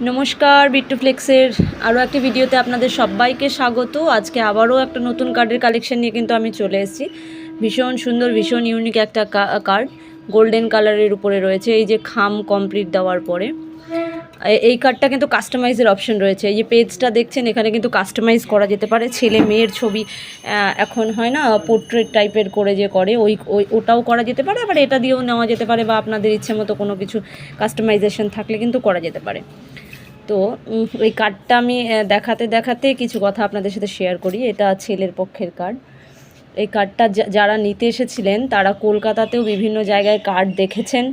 নমস্কার, বিট্টু ফ্লেক্সের আরও একটি ভিডিওতে আপনাদের সবাইকে স্বাগত। আজকে আবারও একটা নতুন কার্ডের কালেকশন নিয়ে কিন্তু আমি চলে এসেছি। ভীষণ সুন্দর, ভীষণ ইউনিক একটা কার্ড, গোল্ডেন কালারের উপরে রয়েছে। এই যে খাম কমপ্লিট দেওয়ার পরে এই কার্ডটা কিন্তু কাস্টমাইজের অপশন রয়েছে। এই যে পেজটা দেখছেন, এখানে কিন্তু কাস্টমাইজ করা যেতে পারে। ছেলে মেয়ের ছবি এখন হয় না, পোর্ট্রেট টাইপের করে যে করে, ওটাও করা যেতে পারে। আবার এটা দিয়েও নেওয়া যেতে পারে, বা আপনাদের ইচ্ছে মতো কোনো কিছু কাস্টমাইজেশন থাকলে কিন্তু করা যেতে পারে। তো এই কার্ডটা আমি দেখাতে দেখাতে কিছু কথা আপনাদের সাথে শেয়ার করি। এটা ছেলের পক্ষের কার্ড। এই কার্ডটা যারা নিতে এসেছিলেন তারা কলকাতাতেও বিভিন্ন জায়গায় কার্ড দেখেছেন,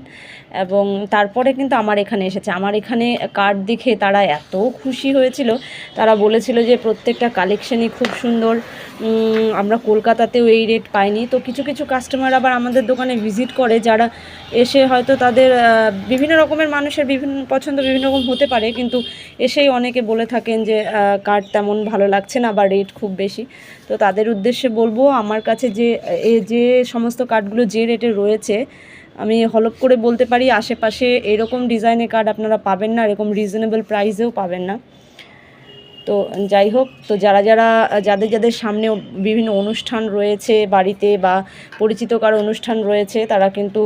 এবং তারপরে কিন্তু আমার এখানে এসেছে। আমার এখানে কার্ড দেখে তারা এত খুশি হয়েছিল, তারা বলেছিল যে প্রত্যেকটা কালেকশনই খুব সুন্দর, আমরা কলকাতাতেও এই রেট পাইনি। তো কিছু কিছু কাস্টমার আবার আমাদের দোকানে ভিজিট করে, যারা এসে হয়তো তাদের বিভিন্ন রকমের মানুষের বিভিন্ন পছন্দ বিভিন্ন রকম হতে পারে, কিন্তু এসেই অনেকে বলে থাকেন যে কার্ড তেমন ভালো লাগছে না বা রেট খুব বেশি। তো তাদের উদ্দেশ্যে বলবো, আমার কাছে যে সমস্ত কার্ডগুলো যে রেটে রয়েছে, আমি হলপ করে বলতে পারি আশেপাশে এরকম ডিজাইনের কার্ড আপনারা পাবেন না, এরকম রিজনেবল প্রাইসেও পাবেন না। তো যাই হোক, তো যাদের সামনে বিভিন্ন অনুষ্ঠান রয়েছে বাড়িতে, বা পরিচিত কারো অনুষ্ঠান রয়েছে, তারা কিন্তু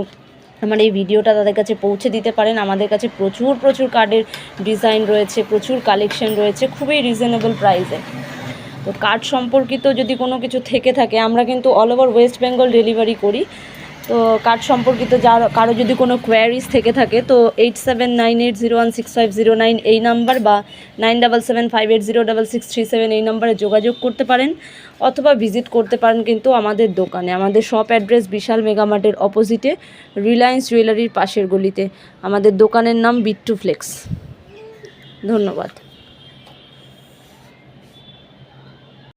আমার এই ভিডিওটা তাদের কাছে পৌঁছে দিতে পারেন। আমাদের কাছে প্রচুর কার্ডের ডিজাইন রয়েছে, প্রচুর কালেকশন রয়েছে খুবই রিজনেবল প্রাইসে। তো কার্ড সম্পর্কিত যদি কোনো কিছু থেকে থাকে, আমরা কিন্তু all over West Bengal delivery করি। তো কার্ড সম্পর্কিত কারো যদি কোনো কোয়ারিজ থেকে থাকে, তো 8798016509 এই নাম্বার, বা 9775806637 এই নাম্বারে যোগাযোগ করতে পারেন, অথবা ভিজিট করতে পারেন কিন্তু আমাদের দোকানে। আমাদের শপ অ্যাড্রেস বিশাল মেগামার্টের অপোজিটে, রিলায়েন্স জুয়েলারির পাশের গলিতে। আমাদের দোকানের নাম বিট্টু ফ্লেক্স। ধন্যবাদ।